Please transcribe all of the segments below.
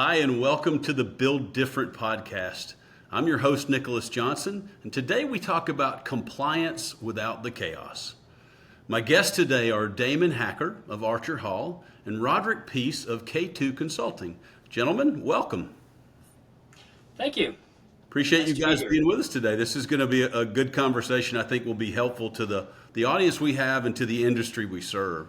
Hi, and welcome to the Build Different podcast. I'm your host, Nicholas Johnson, and today we talk about compliance without the chaos. My guests today are Damon Hacker of Archer Hall and Roderick Peace of K2 Consulting. Gentlemen, welcome. Thank you. Appreciate you guys being with us today. This is going to be a good conversation. I think will be helpful to the audience we have and to the industry we serve.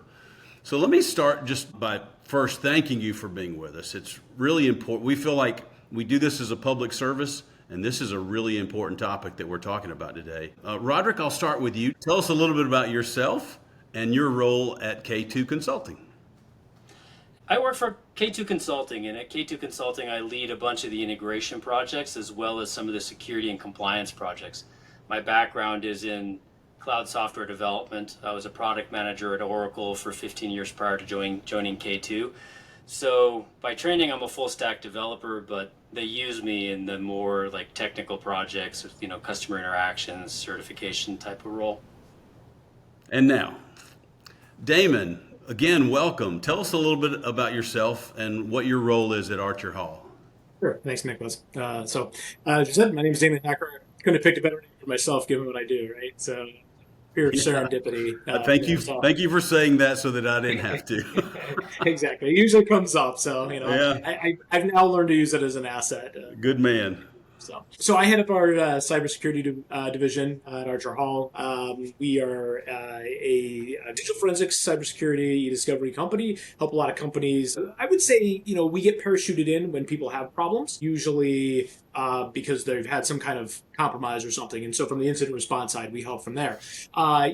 So let me start just by first thanking you for being with us. It's really important. We feel like we do this as a public service, and this is a really important topic that we're talking about today. Roderick, I'll start with you. Tell us a little bit about yourself and your role at K2 Consulting. I work for K2 Consulting, and at K2 Consulting, I lead a bunch of the integration projects as well as some of the security and compliance projects. My background is in cloud software development. I was a product manager at Oracle for 15 years prior to joining K2. So by training, I'm a full stack developer, but they use me in the more like technical projects, customer interactions, certification type of role. And now, Damon, again, welcome. Tell us a little bit about yourself and what your role is at Archer Hall. Sure. Thanks, Nicholas. As you said, my name is Damon Hacker. I couldn't have picked a better name for myself given what I do, right? So pure serendipity. Thank you for saying that so that I didn't have to. Exactly. It usually comes up. So, Yeah. I've now learned to use it as an asset. Good man. So I head up our cybersecurity division at Archer Hall. We are a digital forensics cybersecurity discovery company. Help a lot of companies. I would say, we get parachuted in when people have problems, usually because they've had some kind of compromise or something. And so from the incident response side, we help from there.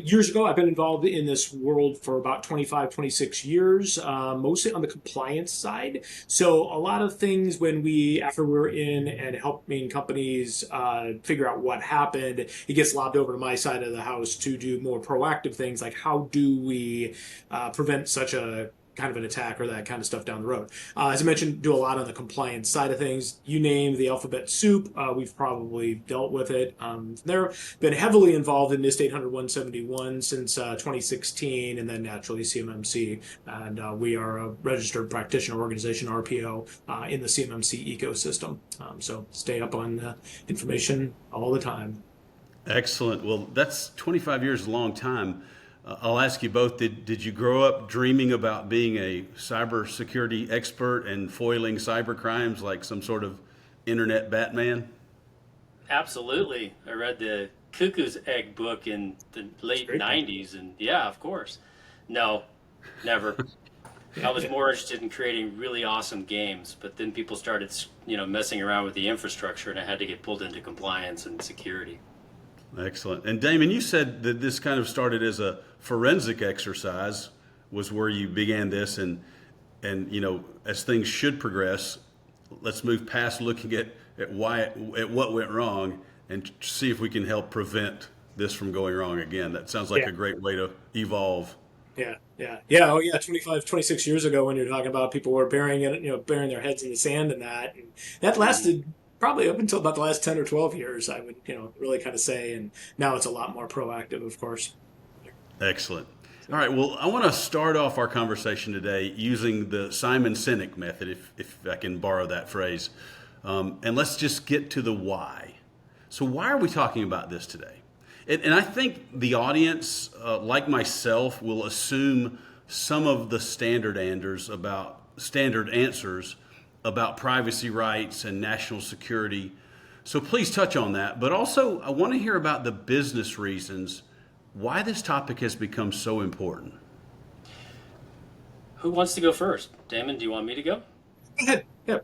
Years ago, I've been involved in this world for about 25, 26 years, mostly on the compliance side. So a lot of things after we're in and helping companies figure out what happened, it gets lobbed over to my side of the house to do more proactive things like how do we prevent such a kind of an attack or that kind of stuff down the road. As I mentioned, do a lot on the compliance side of things. You name the alphabet soup, we've probably dealt with it. They're been heavily involved in NIST 800-171 since 2016, and then naturally CMMC. And we are a registered practitioner organization, RPO, in the CMMC ecosystem. So stay up on information all the time. Excellent. Well, that's 25 years, a long time. I'll ask you both, did you grow up dreaming about being a cybersecurity expert and foiling cyber crimes like some sort of internet Batman? Absolutely. I read the Cuckoo's Egg book in the late 90s, and yeah, of course. No, never. I was more interested in creating really awesome games, but then people started, messing around with the infrastructure, and I had to get pulled into compliance and security. Excellent. And Damon, you said that this kind of started as a forensic exercise, was where you began this, and as things should progress, let's move past looking at what went wrong and see if we can help prevent this from going wrong again. That sounds like a great way to evolve. Yeah. Oh, yeah. 25, 26 years ago, when you're talking about people were burying their heads in the sand and that lasted probably up until about the last 10 or 12 years, I would, really kind of say. And now it's a lot more proactive, of course. Excellent. All right. Well, I want to start off our conversation today using the Simon Sinek method, if I can borrow that phrase. And let's just get to the why. So why are we talking about this today? And I think the audience, like myself, will assume some of the standard answers about privacy rights and national security. So please touch on that. But also, I want to hear about the business reasons why this topic has become so important. Who wants to go first? Damon, do you want me to go? Go ahead. Yeah.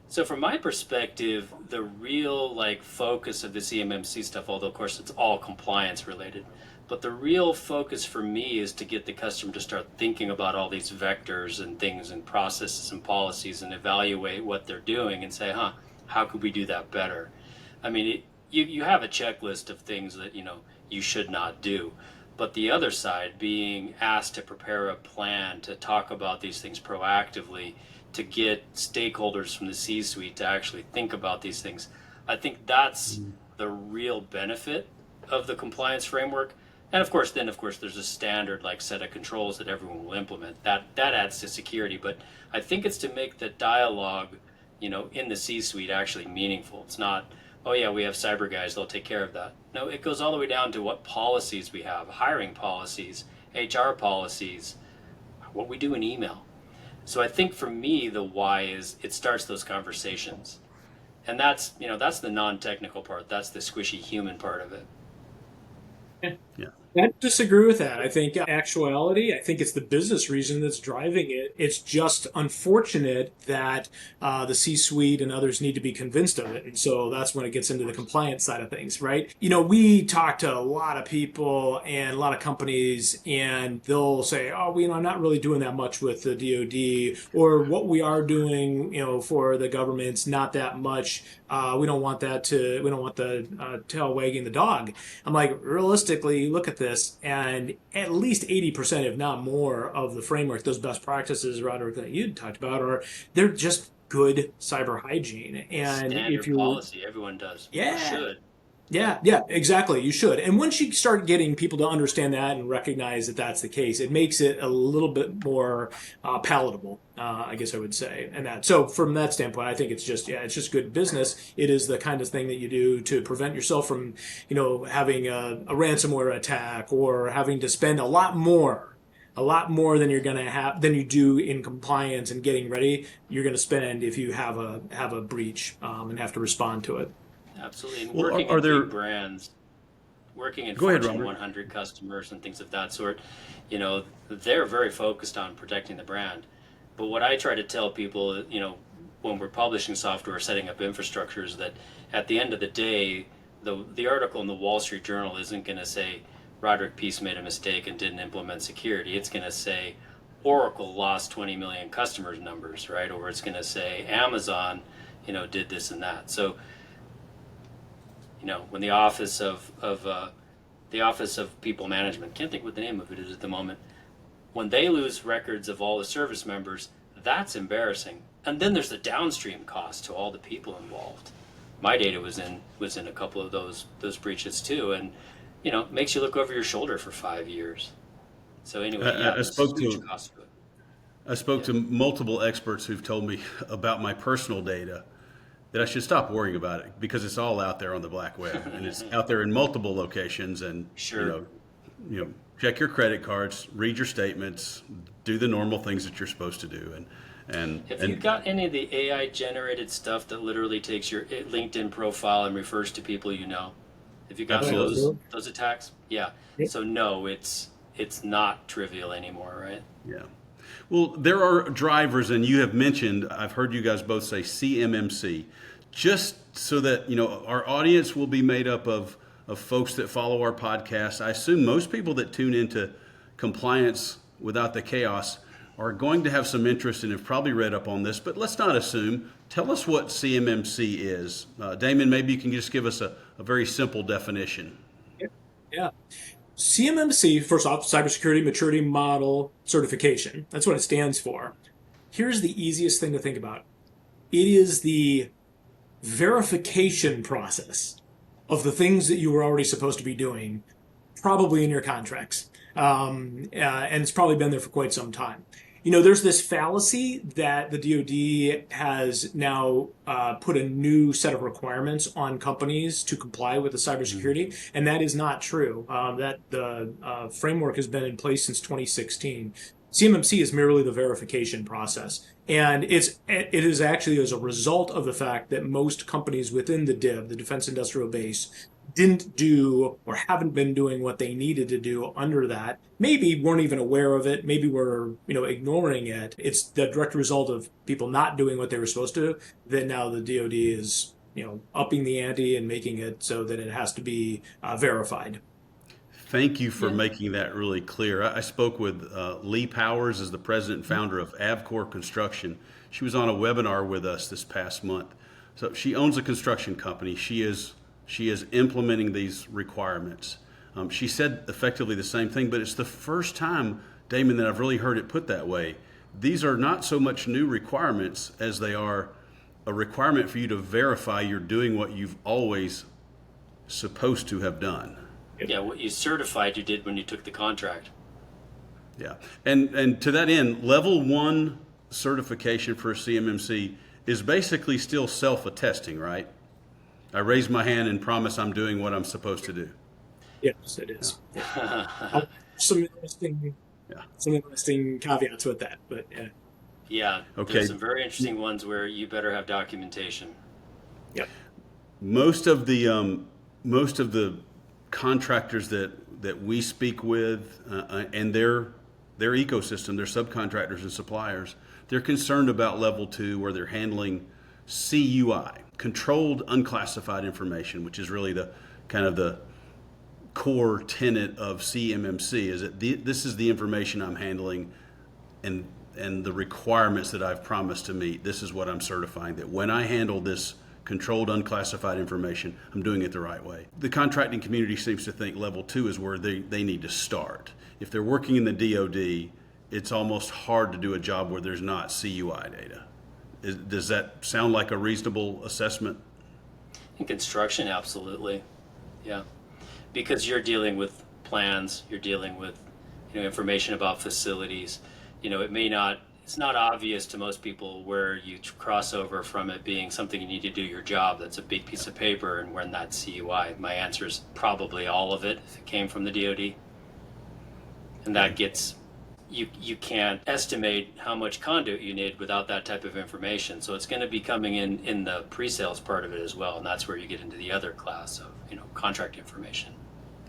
So from my perspective, the real focus of the CMMC stuff, although of course it's all compliance related, but the real focus for me is to get the customer to start thinking about all these vectors and things and processes and policies and evaluate what they're doing and say, how could we do that better? I mean, you have a checklist of things that, you should not do. But the other side, being asked to prepare a plan to talk about these things proactively, to get stakeholders from the C-suite to actually think about these things, I think that's the real benefit of the compliance framework. And of course, there's a standard set of controls that everyone will implement. That adds to security. But I think it's to make the dialogue in the C-suite actually meaningful. It's not, oh yeah, we have cyber guys, they'll take care of that. No, it goes all the way down to what policies we have, hiring policies, HR policies, what we do in email. So I think for me, the why is it starts those conversations. And that's the non-technical part. That's the squishy human part of it. Yeah. I disagree with that. I think actuality, I think it's the business reason that's driving it. It's just unfortunate that the C-suite and others need to be convinced of it. And so that's when it gets into the compliance side of things, right? We talk to a lot of people and a lot of companies, and they'll say, oh, I'm not really doing that much with the DoD, or what we are doing, for the government's not that much. We don't want the tail wagging the dog. I'm like, realistically, look at this, and at least 80%, if not more, of the framework, those best practices, Roderick, that you talked about, they're just good cyber hygiene. And if Standard you, policy, everyone does. Or yeah, should. yeah, exactly. You should. And once you start getting people to understand that and recognize that that's the case, it makes it a little bit more palatable, I guess I would say. And that, so from that standpoint, I think it's just good business. It is the kind of thing that you do to prevent yourself from, having a ransomware attack or having to spend a lot more than you're going to have than you do in compliance and getting ready. You're going to spend if you have a breach and have to respond to it. Absolutely. And Well, working are in there? big brands, working in Go ahead, Fortune Robert. 100 customers and things of that sort, they're very focused on protecting the brand. But what I try to tell people, when we're publishing software, setting up infrastructure, is that at the end of the day, the article in the Wall Street Journal isn't going to say Roderick Peace made a mistake and didn't implement security. It's going to say Oracle lost 20 million customers numbers, right? Or it's going to say Amazon, did this and that. So when the office of people management, can't think what the name of it is at the moment, when they lose records of all the service members, that's embarrassing. And then there's the downstream cost to all the people involved. My data was in a couple of those breaches too, and makes you look over your shoulder for 5 years. So anyway, I there's spoke huge to cost to it. I spoke to multiple experts who've told me about my personal data that I should stop worrying about it because it's all out there on the black web and it's out there in multiple locations. And Sure. check your credit cards, read your statements, do the normal things that you're supposed to do. Have you got any of the AI generated stuff that literally takes your LinkedIn profile and refers to people you know? Have you got Absolutely. those attacks? Yeah. Yep. So no, it's not trivial anymore, right? Yeah. Well, there are drivers, and you have mentioned, I've heard you guys both say CMMC, just so that, our audience will be made up of folks that follow our podcast. I assume most people that tune into Compliance Without the Chaos are going to have some interest and have probably read up on this, but let's not assume. Tell us what CMMC is. Damon, maybe you can just give us a very simple definition. Yeah. CMMC, first off, Cybersecurity Maturity Model Certification. That's what it stands for. Here's the easiest thing to think about. It is the verification process of the things that you were already supposed to be doing, probably in your contracts. And it's probably been there for quite some time. There's this fallacy that the DoD has now put a new set of requirements on companies to comply with the cybersecurity, and that is not true. That the framework has been in place since 2016. CMMC is merely the verification process, and it is actually as a result of the fact that most companies within the DIB, the Defense Industrial Base, didn't do or haven't been doing what they needed to do under that. Maybe weren't even aware of it. Maybe were ignoring it. It's the direct result of people not doing what they were supposed to. That now the DoD is upping the ante and making it so that it has to be verified. Thank you for making that really clear. I spoke with Lee Powers, as the president and founder of Avcor Construction. She was on a webinar with us this past month. So she owns a construction company. She is implementing these requirements. She said effectively the same thing, but it's the first time, Damon, that I've really heard it put that way. These are not so much new requirements as they are a requirement for you to verify you're doing what you've always supposed to have done. Yeah, what you certified you did when you took the contract. Yeah, and to that end, level 1 certification for CMMC is basically still self-attesting, right? I raise my hand and promise I'm doing what I'm supposed to do. Yes, it is. Some interesting, Yeah. some interesting caveats with that, but yeah. Yeah, Okay. there's some very interesting ones where you better have documentation. Yep. Most of the contractors that we speak with and their ecosystem, their subcontractors and suppliers, they're concerned about level 2 where they're handling CUI, controlled unclassified information, which is really the kind of the core tenet of CMMC. Is that this is the information I'm handling, and the requirements that I've promised to meet. This is what I'm certifying, that when I handle this controlled unclassified information, I'm doing it the right way. The contracting community seems to think level 2 is where they need to start. If they're working in the DoD, it's almost hard to do a job where there's not CUI data. Does that sound like a reasonable assessment? In construction, absolutely. Yeah. Because you're dealing with plans, you're dealing with, information about facilities. It's not obvious to most people where you cross over from it being something you need to do your job, that's a big piece of paper, and when that's CUI. My answer is probably all of it if it came from the DoD. And that gets, you can't estimate how much conduit you need without that type of information. So it's going to be coming in the pre-sales part of it as well, and that's where you get into the other class of contract information.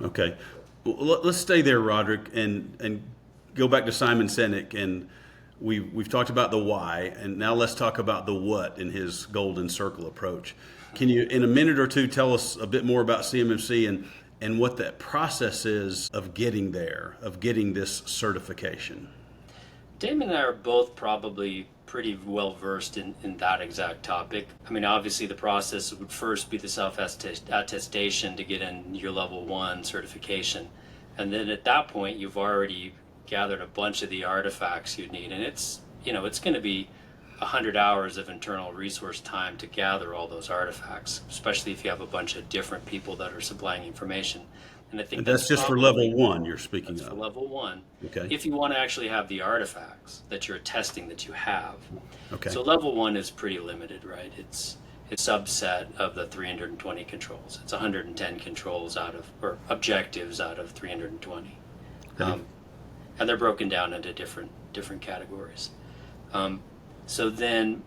Okay, well, let's stay there, Roderick, and go back to Simon Sinek, and we've talked about the why, and now let's talk about the what in his golden circle approach. Can you, in a minute or two, tell us a bit more about CMMC and what that process is of getting there, of getting this certification? Damon and I are both probably pretty well versed in that exact topic. I mean, obviously the process would first be the self-attestation to get in your level 1 certification. And then at that point, you've already gathered a bunch of the artifacts you need. And it's going to be 100 hours of internal resource time to gather all those artifacts, especially if you have a bunch of different people that are supplying information. And I think And that's just for level 1 you're speaking that's of. for level 1. Okay. If you want to actually have the artifacts that you're attesting that you have. Okay. So level 1 is pretty limited, right? It's a subset of the 320 controls. It's 110 controls or objectives out of 320. Okay. And they're broken down into different categories. So then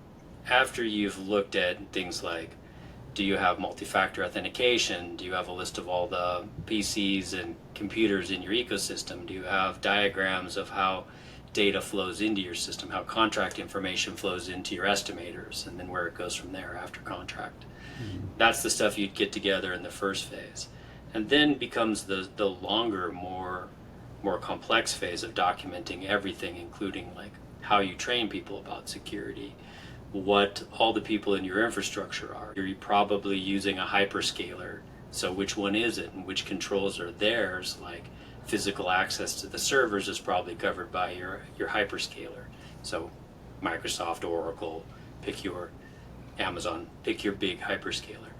after you've looked at things like, do you have multi-factor authentication? Do you have a list of all the PCs and computers in your ecosystem? Do you have diagrams of how data flows into your system, how contract information flows into your estimators, and then where it goes from there after contract? Mm-hmm. That's the stuff you'd get together in the first phase. And then becomes the longer, more complex phase of documenting everything, including like how you train people about security, what all the people in your infrastructure are. You're probably using a hyperscaler, so which one is it and which controls are theirs? Like physical access to the servers is probably covered by your hyperscaler. So Microsoft, Oracle, pick your Amazon, pick your big hyperscaler.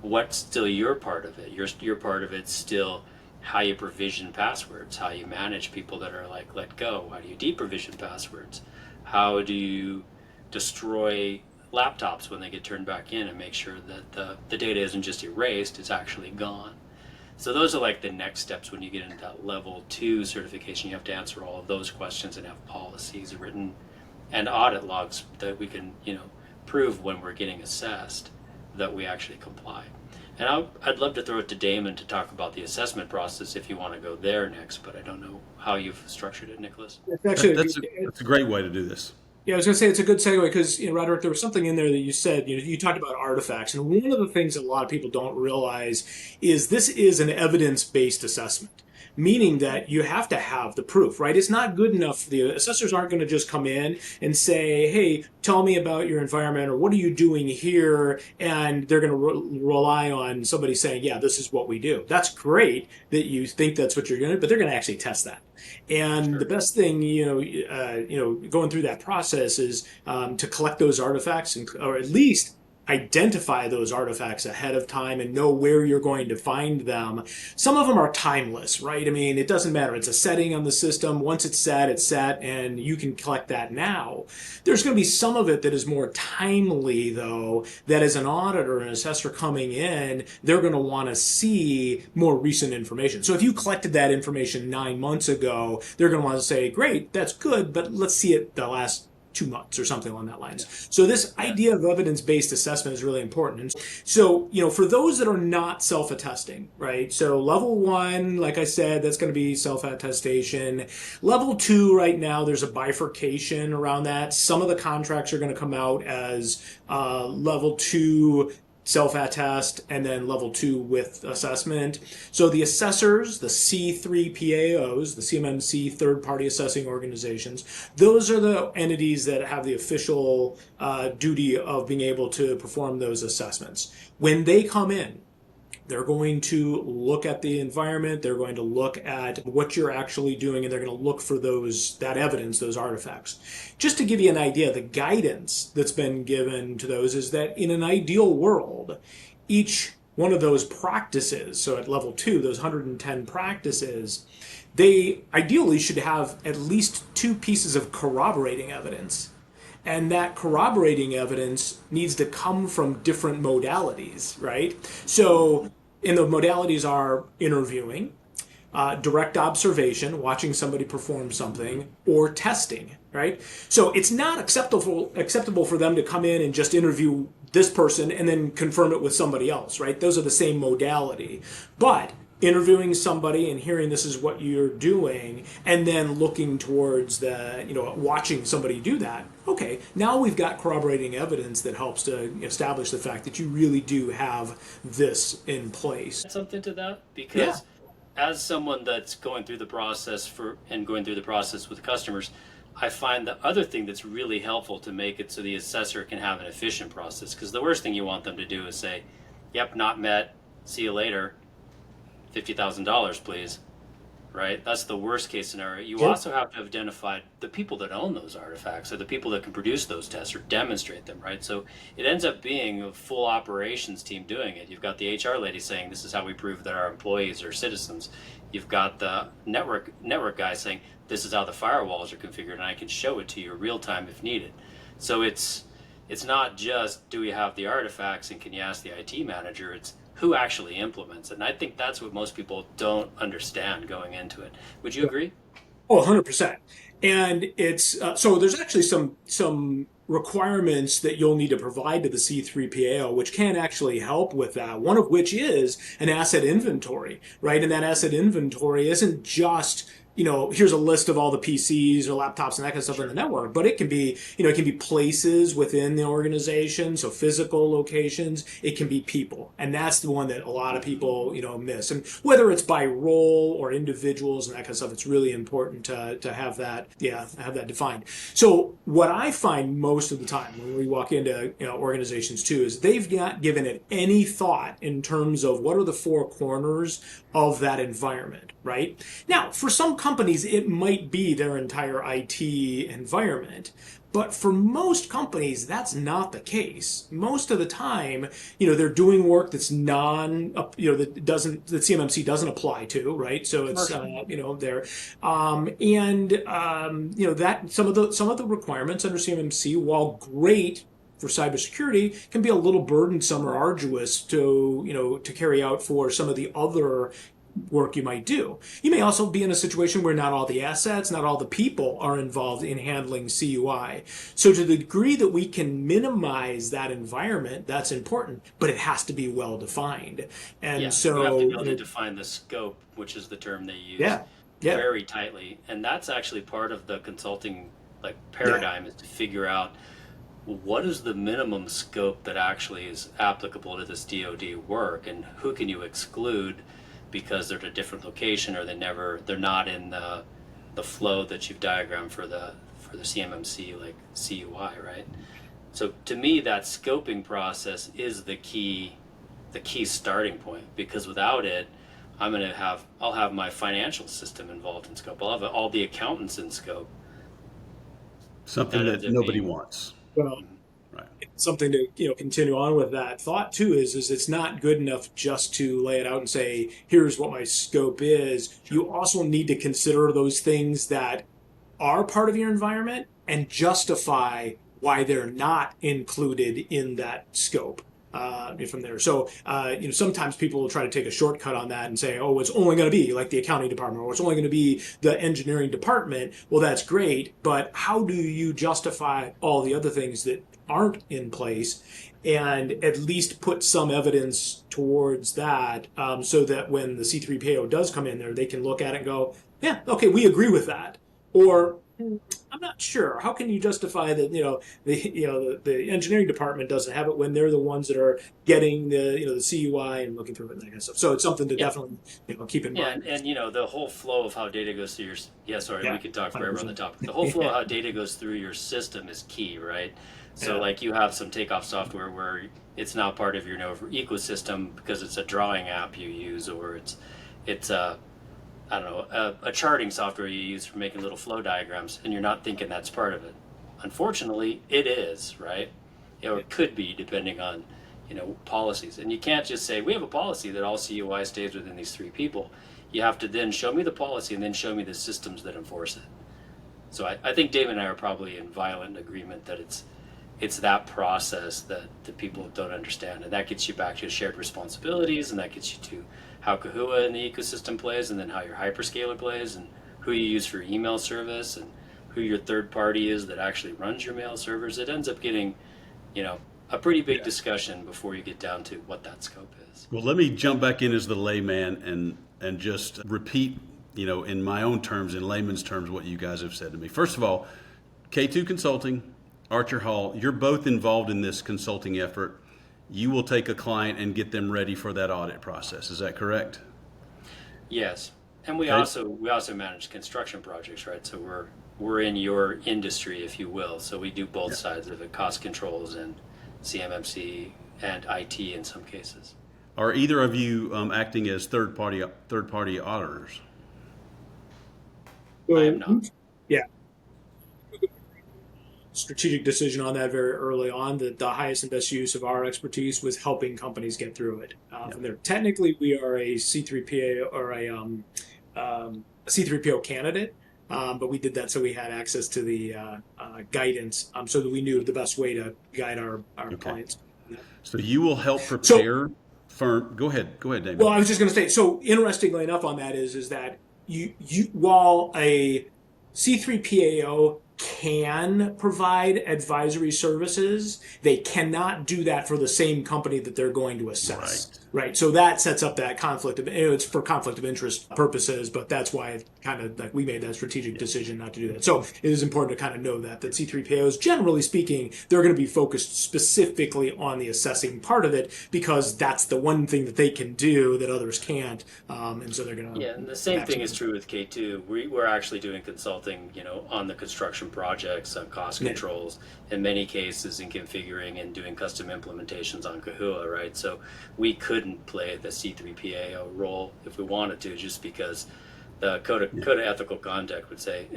What's still your part of it? Your part of it's still how you provision passwords, how you manage people that are like let go, how do you deprovision passwords, how do you destroy laptops when they get turned back in and make sure that the data isn't just erased, it's actually gone. So those are like the next steps when you get into that level 2 certification. You have to answer all of those questions and have policies written and audit logs that we can prove when we're getting assessed that we actually comply. And I'd love to throw it to Damon to talk about the assessment process if you want to go there next, but I don't know how you've structured it, Nicholas. That's a great way to do this. Yeah, I was going to say it's a good segue because, Roderick, there was something in there that you said, you talked about artifacts. And one of the things that a lot of people don't realize is this is an evidence-based assessment, meaning that you have to have the proof, right? It's not good enough. The assessors aren't going to just come in and say, hey, tell me about your environment or what are you doing here? And they're going to rely on somebody saying, yeah, this is what we do. That's great that you think that's what you're going to do, but they're going to actually test that. And Sure. The best thing, going through that process is to collect those artifacts, or at least identify those artifacts ahead of time and know where you're going to find them. Some of them are timeless, right? I mean, it doesn't matter. It's a setting on the system. Once it's set, and you can collect that now. There's going to be some of it that is more timely, though, that as an auditor and assessor coming in, they're going to want to see more recent information. So if you collected that information 9 months ago, they're going to want to say, great, that's good, but let's see it the last 2 months or something along that lines. So this idea of evidence-based assessment is really important. And so, for those that are not self-attesting, right? So level 1, like I said, that's going to be self-attestation. Level 2, right now, there's a bifurcation around that. Some of the contracts are going to come out as level 2 self-attest, and then level 2 with assessment. So the assessors, the C3PAOs, the CMMC third-party assessing organizations, those are the entities that have the official duty of being able to perform those assessments. When they come in, they're going to look at the environment, they're going to look at what you're actually doing, and they're going to look for that evidence, those artifacts. Just to give you an idea, the guidance that's been given to those is that in an ideal world, each one of those practices, so at level 2, those 110 practices, they ideally should have at least 2 pieces of corroborating evidence. And that corroborating evidence needs to come from different modalities, right? So, and the modalities are interviewing, direct observation, watching somebody perform something, or testing, right? So it's not acceptable for them to come in and just interview this person and then confirm it with somebody else, right? Those are the same modality. But interviewing somebody and hearing this is what you're doing, and then looking towards watching somebody do that. Okay, now we've got corroborating evidence that helps to establish the fact that you really do have this in place. Something to that, Yeah. because as someone that's going through the process with customers, I find the other thing that's really helpful to make it so the assessor can have an efficient process. Because the worst thing you want them to do is say, "Yep, not met. See you later. $50,000, please." Right? That's the worst case scenario. You also have to identify the people that own those artifacts, or the people that can produce those tests or demonstrate them, right? So it ends up being a full operations team doing it. You've got the HR lady saying, "This is how we prove that our employees are citizens." You've got the network guy saying, "This is how the firewalls are configured, and I can show it to you real time if needed." So it's not just, do we have the artifacts and can you ask the IT manager? It's who actually implements it. And I think that's what most people don't understand going into it. Would you agree? Oh, 100%. And it's so there's actually some requirements that you'll need to provide to the C3PAO, which can actually help with that. One of which is an asset inventory, right? And that asset inventory isn't just here's a list of all the PCs or laptops and that kind of stuff on the network, but it can be, it can be places within the organization, so physical locations. It can be people, and that's the one that a lot of people, miss. And whether it's by role or individuals and that kind of stuff, it's really important to have that, have that defined. So what I find most of the time when we walk into organizations too is they've not given it any thought in terms of what are the 4 corners of that environment, right? Now, for some companies, it might be their entire IT environment. But for most companies, that's not the case. Most of the time, they're doing work that's that CMMC doesn't apply to, right? So it's there, that some of the requirements under CMMC, while great for cybersecurity, can be a little burdensome or arduous to carry out for some of the other work you might do. You may also be in a situation where not all the assets, not all the people are involved in handling CUI. So to the degree that we can minimize that environment, that's important, but it has to be well defined. And so you have to be able to define the scope, which is the term they use, very tightly. And that's actually part of the consulting paradigm, is to figure out what is the minimum scope that actually is applicable to this DoD work, and who can you exclude because they're at a different location, or they're not in the flow that you've diagrammed for the CMMC CUI, right? So to me, that scoping process is the key starting point, because without it, I'll have my financial system involved in scope. I'll have all the accountants in scope. Something that nobody wants. Well, right. something to continue on with that thought too is it's not good enough just to lay it out and say here's what my scope is. You also need to consider those things that are part of your environment and justify why they're not included in that scope from there. So, sometimes people will try to take a shortcut on that and say, oh, it's only going to be like the accounting department or it's only going to be the engineering department. Well, that's great. But how do you justify all the other things that aren't in place and at least put some evidence towards that so that when the C3PAO does come in there, they can look at it and go, yeah, okay, we agree with that. Or I'm not sure. How can you justify that? The engineering department doesn't have it when they're the ones that are getting the CUI and looking through it and that kind of stuff. So it's something to definitely keep in mind. And the whole flow of how data goes through we could talk forever on the 100%. topic. The whole flow of how data goes through your system is key, right? So like you have some takeoff software where it's not part of your ecosystem because it's a drawing app you use, or it's a I don't know, a charting software you use for making little flow diagrams, and you're not thinking that's part of it. Unfortunately, it is, right? Or it could be, depending on, policies. And you can't just say, we have a policy that all CUI stays within these 3 people. You have to then show me the policy and then show me the systems that enforce it. So I think Dave and I are probably in violent agreement that it's that process that the people don't understand. And that gets you back to shared responsibilities, and that gets you to how Kahua in the ecosystem plays, and then how your hyperscaler plays, and who you use for email service, and who your third party is that actually runs your mail servers. It ends up getting, a pretty big discussion before you get down to what that scope is. Well, let me jump back in as the layman and just repeat, in my own terms, in layman's terms, what you guys have said to me. First of all, K2 Consulting, Archer Hall, you're both involved in this consulting effort. You will take a client and get them ready for that audit process. Is that correct? Yes, and we also manage construction projects, right? So we're in your industry, if you will. So we do both sides of it: cost controls and CMMC and IT in some cases. Are either of you acting as third party auditors? So, I am not. Yeah. Strategic decision on that very early on that the highest and best use of our expertise was helping companies get through it. From there, technically, we are a C3PA or a C3PO candidate, but we did that so we had access to the guidance, so that we knew the best way to guide our clients. So you will help prepare firm. Go ahead, David. Well, I was just going to say. So interestingly enough, on that is that you while a C3PAO can provide advisory services, they cannot do that for the same company that they're going to assess. Right. So that sets up that conflict of, it's for conflict of interest purposes, but that's why it kind of like we made that strategic decision not to do that. So it is important to kind of know that C3PAOs, generally speaking, they're going to be focused specifically on the assessing part of it because that's the one thing that they can do that others can't. And so they're going to. Yeah, and the same thing is true with K2. We're actually doing consulting, on the construction projects, on cost controls, in many cases in configuring and doing custom implementations on Kahua, right? So we couldn't play the C3PAO role if we wanted to, just because the code of ethical conduct would say,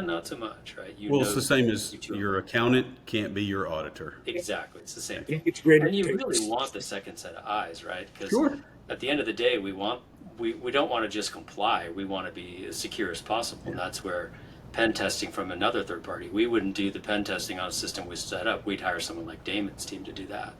not so much, right? It's the same as your accountant can't be your auditor. Exactly, it's the same thing. It's great. And you really want the second set of eyes, right? Because at the end of the day, we don't want to just comply. We want to be as secure as possible, and that's where pen testing from another third party. We wouldn't do the pen testing on a system we set up. We'd hire someone like Damon's team to do that.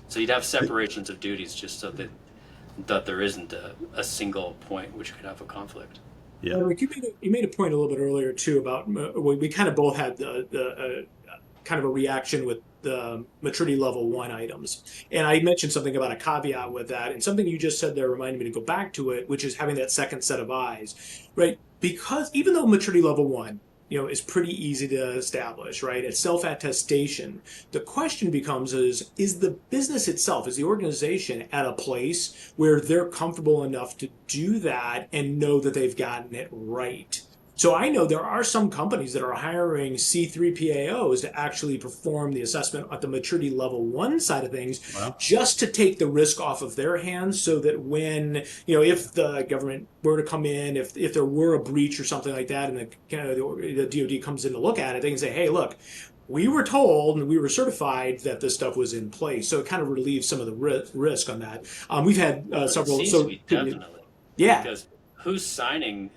So you'd have separations of duties just so that there isn't a single point which could have a conflict. Yeah. Rick, you made a point a little bit earlier too about we kind of both had the kind of a reaction with the maturity level 1 items, and I mentioned something about a caveat with that, and something you just said there reminded me to go back to it, which is having that second set of eyes, right? Because even though maturity level 1 is pretty easy to establish, right? It's self-attestation. The question becomes is the business itself, is the organization at a place where they're comfortable enough to do that and know that they've gotten it right? So I know there are some companies that are hiring C3PAOs to actually perform the assessment at the maturity level 1 side of things, just to take the risk off of their hands, so that when, if the government were to come in, if there were a breach or something like that, and the DoD comes in to look at it, they can say, hey, look, we were told and we were certified that this stuff was in place. So it kind of relieves some of the risk on that. We've had Well, for the several. So C-suite, definitely, yeah, because who's signing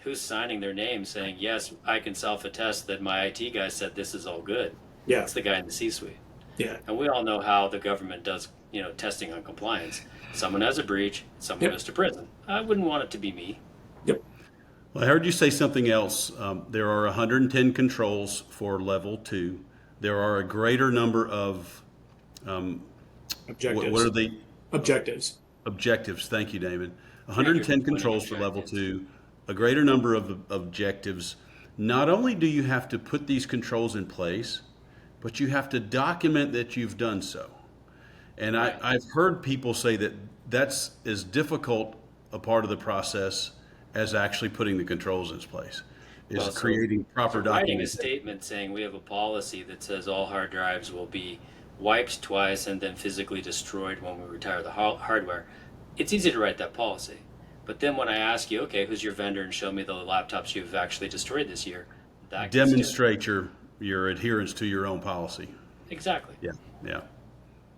their name saying yes, I can self-attest that my IT guy said this is all good. yeah, It's the guy in the C-suite, yeah, and we all know how the government does, testing on compliance. Someone has a breach, someone yep, goes to prison. I wouldn't want it to be me. yep. Well, I heard you say something else. There are 110 controls for level two. There are a greater number of what are Objectives, the objectives. objectives? Thank you, David. Trigger 110 pointing controls for level objectives. two, a greater number of objectives. Not only do you have to put these controls in place, but you have to document that you've done so. And Right. I've heard people say that that's as difficult a part of the process as actually putting the controls in place, is Well, so creating proper writing a documentation. statement saying we have a policy that says all hard drives will be wiped twice and then physically destroyed when we retire the hardware. It's easy to write that policy. But then when I ask you, okay, who's your vendor and show me the laptops you've actually destroyed this year, that gets different. Demonstrate your adherence to your own policy. Exactly. Yeah, yeah.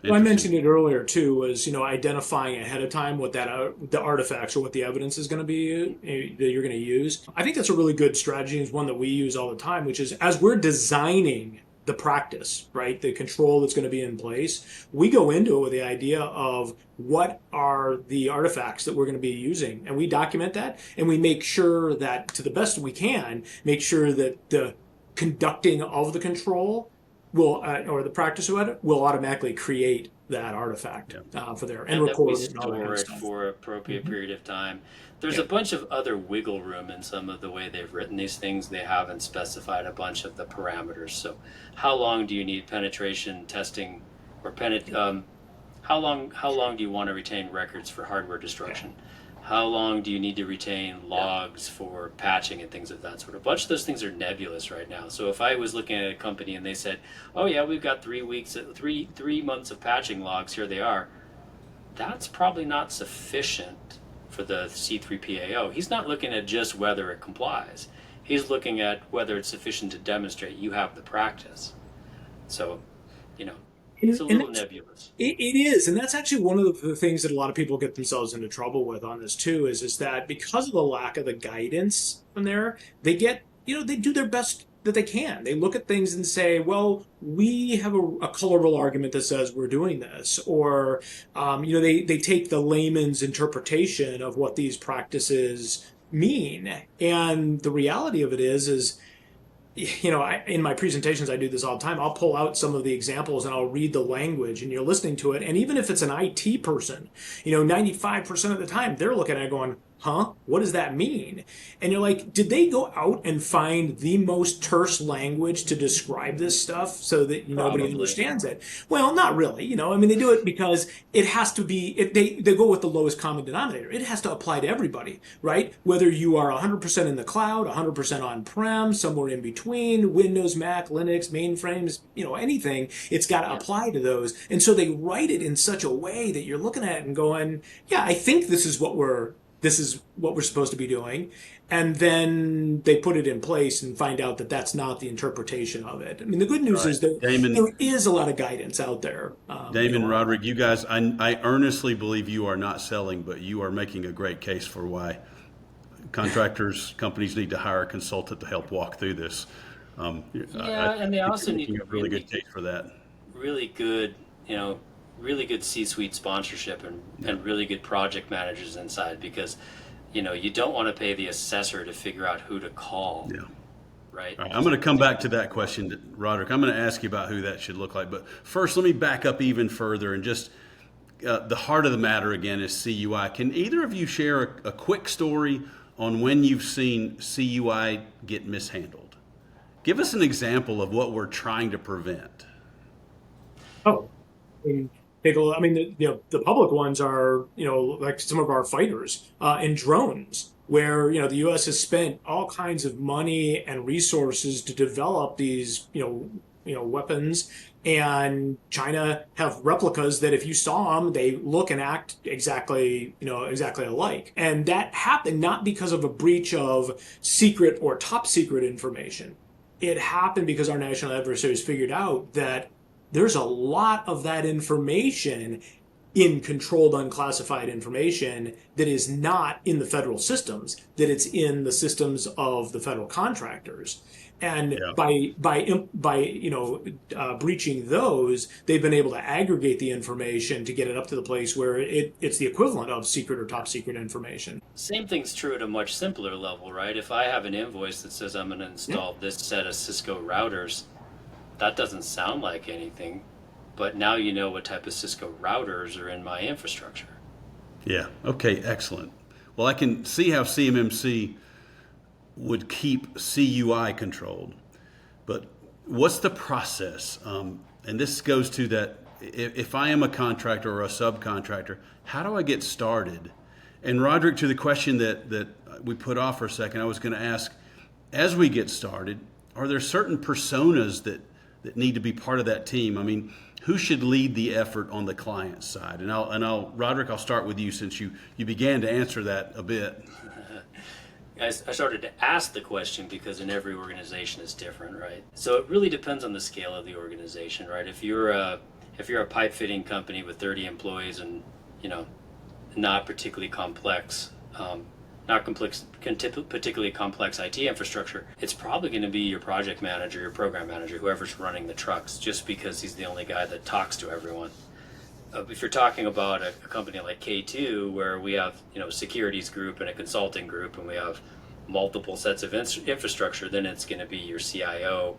Well, I Interesting. mentioned it earlier too, was identifying ahead of time what that the artifacts or what the evidence is going to be that you're going to use. I think that's a really good strategy, is one that we use all the time, which is as we're designing the practice, right, the control that's going to be in place, we go into it with the idea of what are the artifacts that we're going to be using, and we document that, and we make sure that to the best we can, make sure that the conducting of the control will or the practice of it will automatically create that artifact Yeah. for there and And that we record it and all that kind store of it stuff. for an appropriate Hmm. period of time. There's Yeah. a bunch of other wiggle room in some of the way they've written these things. They haven't specified a bunch of the parameters. So, how long do you need penetration testing, or how long do you want to retain records for hardware destruction? How long do you need to retain logs for patching and things of that sort? A bunch of those things are nebulous right now. So if I was looking at a company and they said, "Oh yeah, we've got 3 weeks, 3 months of patching logs. Here they are," that's probably not sufficient for the C3PAO. He's not looking at just whether it complies. He's looking at whether it's sufficient to demonstrate you have the practice. So, you know, it's a And little nebulous. it is, and that's actually one of the things that a lot of people get themselves into trouble with on this too. Is that because of the lack of the guidance from there, they get they do their best that they can. They look at things and say, well, we have a colorful argument that says we're doing this, or they take the layman's interpretation of what these practices mean, and the reality of it is in my presentations, I do this all the time. I'll pull out some of the examples and I'll read the language, and you're listening to it. And even if it's an IT person, 95% of the time they're looking at it going, huh? What does that mean? And you're like, did they go out and find the most terse language to describe this stuff so that nobody Probably. understands it? Well, not really. I mean, they do it because it has to be, they go with the lowest common denominator. It has to apply to everybody, right? Whether you are 100% in the cloud, 100% on-prem, somewhere in between, Windows, Mac, Linux, mainframes, anything, it's got to Yeah. apply to those. And so they write it in such a way that you're looking at it and going, yeah, I think this is what we're supposed to be doing. And then they put it in place and find out that that's not the interpretation of it. I mean, the good news Right. is that Damon, there is a lot of guidance out there. Roderick, you guys, I earnestly believe you are not selling, but you are making a great case for why contractors, companies need to hire a consultant to help walk through this. Yeah, and they think also you're need making a really good case for that. really good, really good C-suite sponsorship and really good project managers inside, because you don't want to pay the assessor to figure out who to call, Yeah. right? All right, I'm going to come back to that question, Roderick. I'm going to ask you about who that should look like. But first, let me back up even further and just the heart of the matter again is CUI. Can either of you share a quick story on when you've seen CUI get mishandled? Give us an example of what we're trying to prevent. Oh, and take a look. I mean, the public ones are, like some of our fighters and drones, where the U.S. has spent all kinds of money and resources to develop these, weapons, and China have replicas that if you saw them, they look and act exactly alike. And that happened not because of a breach of secret or top secret information. it happened because our national adversaries figured out that there's a lot of that information in controlled unclassified information that is not in the federal systems, that it's in the systems of the federal contractors. And Yeah. by breaching those, they've been able to aggregate the information to get it up to the place where it's the equivalent of secret or top secret information. Same thing's true at a much simpler level, right? If I have an invoice that says I'm going to Yeah. install this set of Cisco routers, that doesn't sound like anything, but now you know what type of Cisco routers are in my infrastructure. Yeah. Okay. Excellent. Well, I can see how CMMC would keep CUI controlled, but what's the process? And this goes to that if I am a contractor or a subcontractor, how do I get started? And Roderick, to the question that we put off for a second, I was going to ask, as we get started, are there certain personas that need to be part of that team? I mean, who should lead the effort on the client side? And Roderick, I'll start with you since you began to answer that a bit. I started to ask the question because in every organization is different, right? So it really depends on the scale of the organization, right? If you're a pipe fitting company with 30 employees and not particularly complex, particularly complex IT infrastructure, it's probably going to be your project manager, your program manager, whoever's running the trucks, just because he's the only guy that talks to everyone. If you're talking about a company like K2, where we have a securities group and a consulting group, and we have multiple sets of infrastructure, then it's going to be your CIO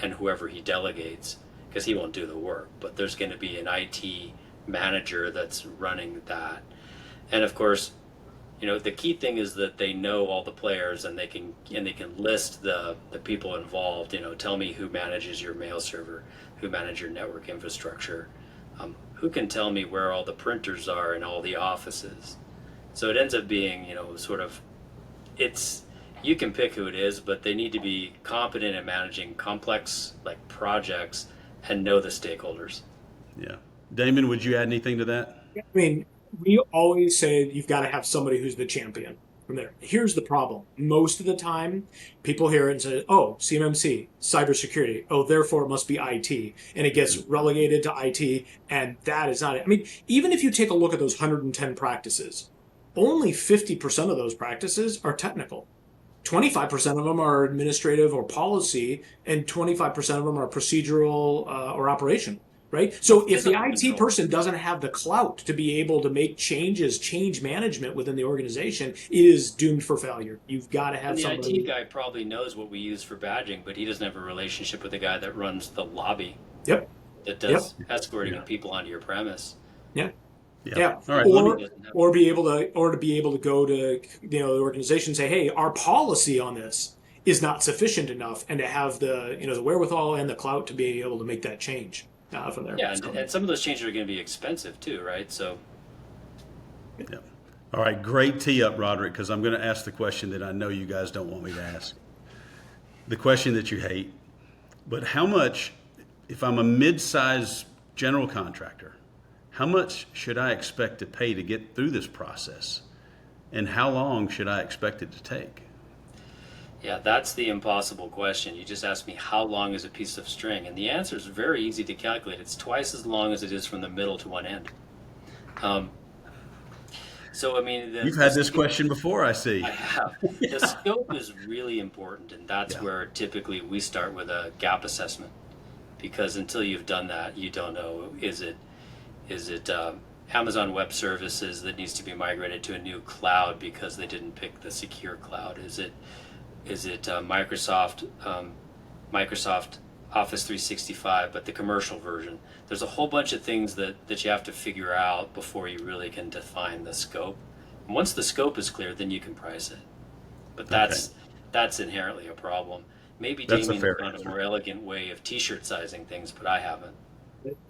and whoever he delegates, because he won't do the work. But there's going to be an IT manager that's running that, and of course, the key thing is that they know all the players and they can list the people involved. Tell me who manages your mail server, who manages your network infrastructure. Who can tell me where all the printers are in all the offices? So it ends up being, you can pick who it is, but they need to be competent in managing complex projects and know the stakeholders. Yeah. Damon, would you add anything to that? I mean, we always say you've got to have somebody who's the champion from there. Here's the problem. Most of the time, people hear it and say, oh, CMMC, cybersecurity. Oh, therefore it must be IT. And it gets relegated to IT, and that is not it. I mean, even if you take a look at those 110 practices, only 50% of those practices are technical. 25% of them are administrative or policy, and 25% of them are procedural or operation. Right. So if the IT person doesn't have the clout to be able to make change management within the organization, it is doomed for failure. You've got to have And the somebody. IT guy probably knows what we use for badging, but he doesn't have a relationship with the guy that runs the lobby Yep. that does Yep. escorting Yeah. of people onto your premise. Yeah. Yeah. Yeah. All right. Or be able to go to the organization and say, hey, our policy on this is not sufficient enough, and to have the wherewithal and the clout to be able to make that change from there. Yeah, So, and some of those changes are going to be expensive too, right? So Yeah. All right. Great tee up, Roderick, because I'm going to ask the question that I know you guys don't want me to ask. The question that you hate. But how much, if I'm a mid-sized general contractor, how much should I expect to pay to get through this process? And how long should I expect it to take? yeah, that's the impossible question. You just asked me how long is a piece of string, and the answer is very easy to calculate. It's twice as long as it is from the middle to one end. So I mean, You've had this question before, I see. I have. The scope is really important, and that's Yeah. where typically we start with a gap assessment, because until you've done that, you don't know is it Amazon Web Services that needs to be migrated to a new cloud because they didn't pick the secure cloud? Is it Microsoft Office 365, but the commercial version? There's a whole bunch of things that you have to figure out before you really can define the scope. And once the scope is clear, then you can price it. But that's inherently a problem. Maybe That's a Damien fair found a answer. more elegant way of t-shirt sizing things, but I haven't.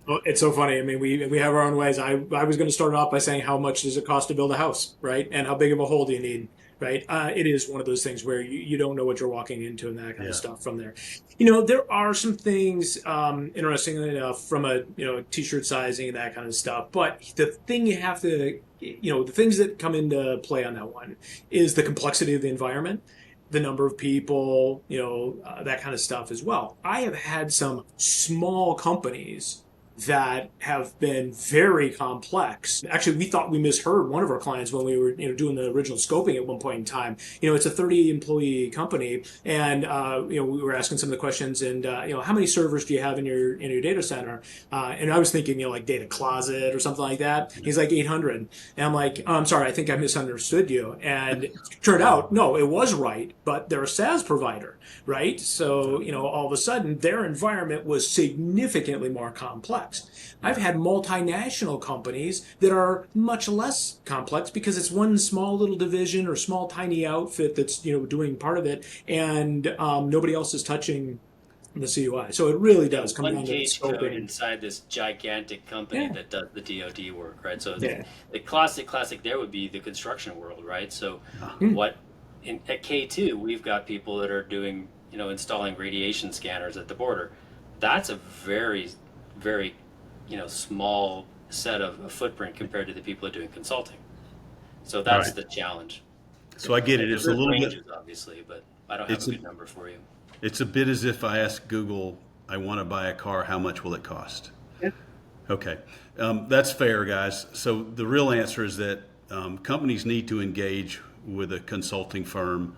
well, it's so funny. I mean, we have our own ways. I was going to start off by saying how much does it cost to build a house, right? And how big of a hole do you need, right? It is one of those things where you don't know what you're walking into and that kind Yeah. of stuff from there. There are some things, interestingly enough, from a t-shirt sizing and that kind of stuff. But the thing you have to, the things that come into play on that one is the complexity of the environment the number of people, that kind of stuff as well. I have had some small companies that have been very complex. Actually, we thought we misheard one of our clients when we were, doing the original scoping at one point in time. It's a 30-employee company, and we were asking some of the questions, and how many servers do you have in your data center? And I was thinking, like data closet or something like that. He's like 800, and I'm like, oh, I'm sorry, I think I misunderstood you. And it turned out, no, it was right, but they're a SaaS provider, right? So all of a sudden, their environment was significantly more complex. I've had multinational companies that are much less complex because it's one small little division or small tiny outfit that's doing part of it, and nobody else is touching the CUI. So it really does come One down to the page code scoping. inside this gigantic company Yeah, that does the DoD work, right? So yeah. the classic there would be the construction world, right? So Hmm. what at K2 we've got people that are doing installing radiation scanners at the border. That's a very very small set of a footprint compared to the people that are doing consulting. So All that's right. the challenge. So I get it. And It's a there's little bit. ranges obviously, but I don't have a It's a. good number for you. It's a bit as if I ask Google, I want to buy a car. How much will it cost? Yeah. Okay, that's fair, guys. So the real answer is that companies need to engage with a consulting firm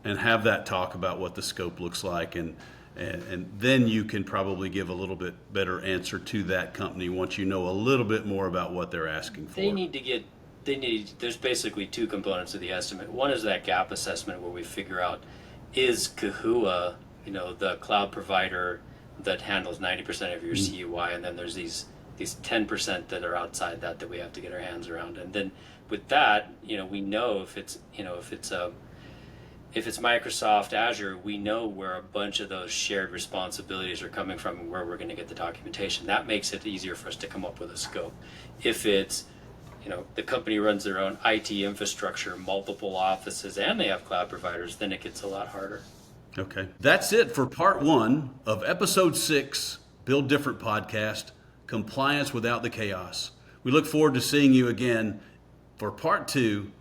and have that talk about what the scope looks like, and then you can probably give a little bit better answer to that company once you know a little bit more about what they're asking for. There's basically two components of the estimate. One is that gap assessment where we figure out, is Kahua, the cloud provider that handles 90% of your CUI, and then there's these 10% that are outside that we have to get our hands around. And then with that, we know if it's Microsoft Azure, we know where a bunch of those shared responsibilities are coming from and where we're going to get the documentation. That makes it easier for us to come up with a scope. If it's the company runs their own IT infrastructure, multiple offices, and they have cloud providers, then it gets a lot harder. Okay. That's it for part 1 of episode 6, Build Different podcast, Compliance Without the Chaos. We look forward to seeing you again for part 2